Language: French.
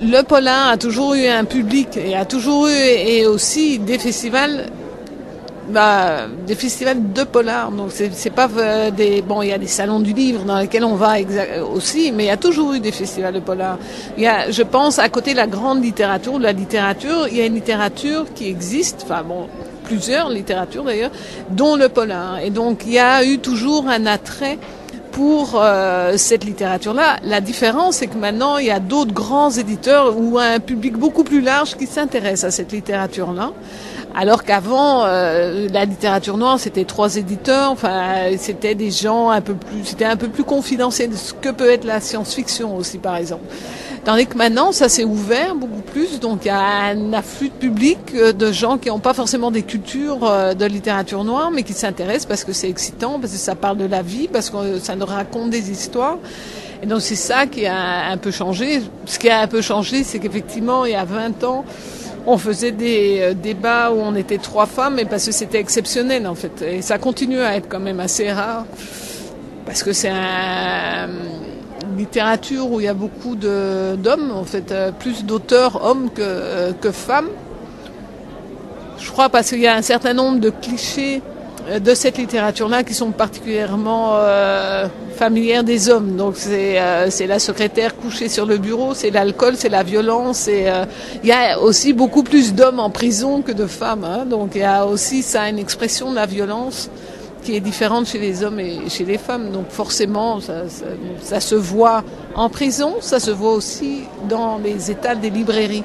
Le polar a toujours eu un public et a toujours eu et aussi des festivals, des festivals de polar. Donc c'est pas des bon, il y a des salons du livre dans lesquels on va aussi, mais il y a toujours eu des festivals de polar. Il y a, je pense, à côté de la grande littérature, de la littérature, il y a une littérature qui existe. Enfin bon, plusieurs littératures d'ailleurs, dont le polar. Et donc il y a eu toujours un attrait pour cette littérature-là. La différence, c'est que maintenant, il y a d'autres grands éditeurs ou un public beaucoup plus large qui s'intéresse à cette littérature-là. Alors qu'avant, la littérature noire, c'était 3 éditeurs, enfin, c'était des gens c'était un peu plus confidentiel, ce que peut être la science-fiction aussi, par exemple. Tandis que maintenant, ça s'est ouvert beaucoup plus, donc il y a un afflux de public de gens qui n'ont pas forcément des cultures de littérature noire, mais qui s'intéressent parce que c'est excitant, parce que ça parle de la vie, parce que ça nous raconte des histoires. Et donc c'est ça qui a un peu changé. Ce qui a un peu changé, c'est qu'effectivement, il y a 20 ans, on faisait des débats où on était 3 femmes, et parce que c'était exceptionnel en fait. Et ça continue à être quand même assez rare, parce que c'est une littérature où il y a beaucoup d'hommes, en fait, plus d'auteurs hommes que femmes. Je crois parce qu'il y a un certain nombre de clichés de cette littérature-là qui sont particulièrement familières des hommes. Donc c'est la secrétaire couchée sur le bureau, c'est l'alcool, c'est la violence. Il y a aussi beaucoup plus d'hommes en prison que de femmes. Hein. Donc il y a aussi ça, une expression de la violence qui est différente chez les hommes et chez les femmes. Donc forcément, ça se voit en prison, ça se voit aussi dans les étals des librairies.